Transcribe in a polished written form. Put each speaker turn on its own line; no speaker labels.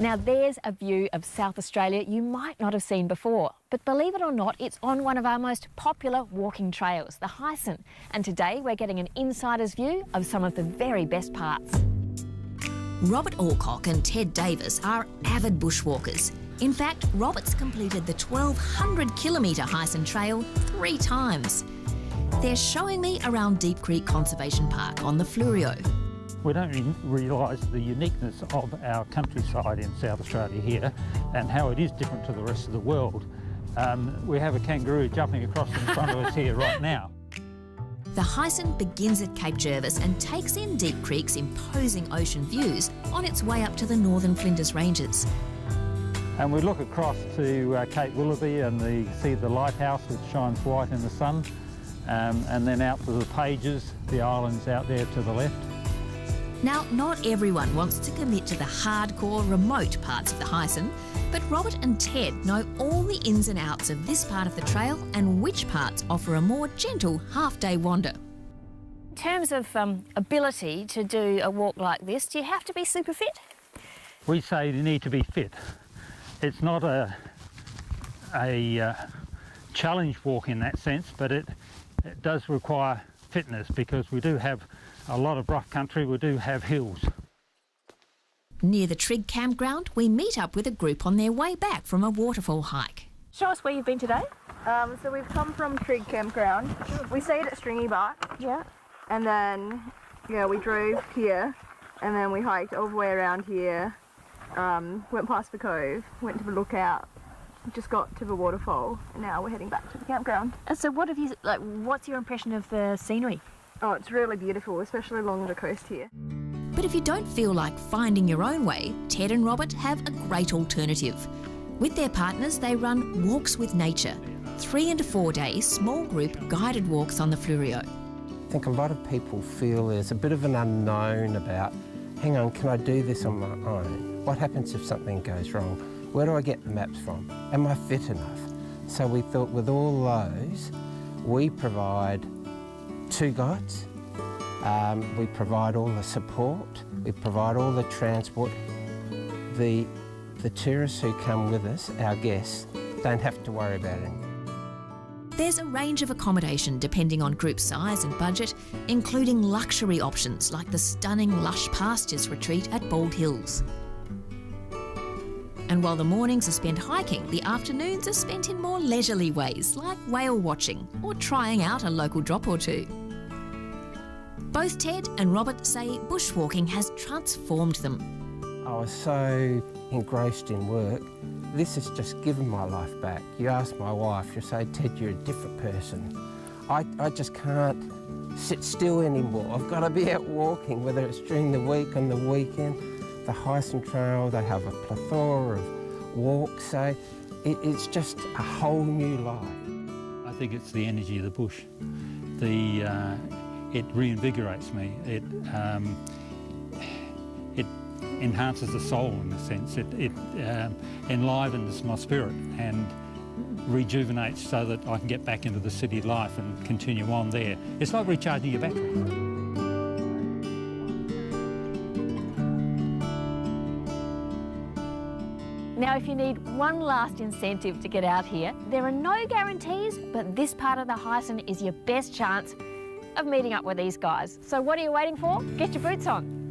Now there's a view of South Australia you might not have seen before, but believe it or not, it's on one of our most popular walking trails, the Heysen. And today we're getting an insider's view of some of the very best parts.
Robert Alcock and Ted Davis are avid bushwalkers. In fact, Robert's completed the 1,200-kilometre Heysen Trail 3 times. They're showing me around Deep Creek Conservation Park on the Fleurieu.
We don't realise the uniqueness of our countryside in South Australia here and how it is different to the rest of the world. We have a kangaroo jumping across in front of us here right now.
The Heysen begins at Cape Jervis and takes in Deep Creek's imposing ocean views on its way up to the northern Flinders Ranges.
And we look across to Cape Willoughby and see the lighthouse which shines white in the sun, and then out to the Pages, the islands out there to the left.
Now, not everyone wants to commit to the hardcore, remote parts of the Heysen, but Robert and Ted know all the ins and outs of this part of the trail and which parts offer a more gentle half-day wander.
In terms of ability to do a walk like this, do you have to be super fit?
We say you need to be fit. It's not a challenge walk in that sense, but it does require fitness because we do have a lot of rough country, we do have hills.
Near the Trig campground, we meet up with a group on their way back from a waterfall hike.
Show us where you've been today.
So we've come from Trig campground. We stayed at Stringy Bark.
Yeah.
And then, we drove here, and then we hiked all the way around here, went past the cove, went to the lookout, just got to the waterfall, and now we're heading back to the campground.
And so what's your impression of the scenery?
Oh, it's really beautiful, especially along the coast here.
But if you don't feel like finding your own way, Ted and Robert have a great alternative. With their partners, they run Walks with Nature, 3 and 4 day small group guided walks on the Fleurieu.
I think a lot of people feel there's a bit of an unknown about, hang on, can I do this on my own? What happens if something goes wrong? Where do I get the maps from? Am I fit enough? So we thought with all those, we provide 2 guides. We provide all the support, we provide all the transport. The tourists who come with us, our guests, don't have to worry about anything.
There's a range of accommodation depending on group size and budget, including luxury options like the stunning Lush Pastures retreat at Bald Hills. And while the mornings are spent hiking, the afternoons are spent in more leisurely ways like whale watching or trying out a local drop or two. Both Ted and Robert say bushwalking has transformed them.
I was so engrossed in work, this has just given my life back. You ask my wife, she'll say, Ted, you're a different person. I just can't sit still anymore. I've got to be out walking, whether it's during the week, on the weekend. The Heysen Trail, they have a plethora of walks, so it's just a whole new life.
I think it's the energy of the bush. It reinvigorates me. It enhances the soul in a sense. It enlivens my spirit and rejuvenates so that I can get back into the city life and continue on there. It's like recharging your batteries.
Now, if you need one last incentive to get out here, there are no guarantees, but this part of the Heysen is your best chance of meeting up with these guys. So what are you waiting for? Get your boots on.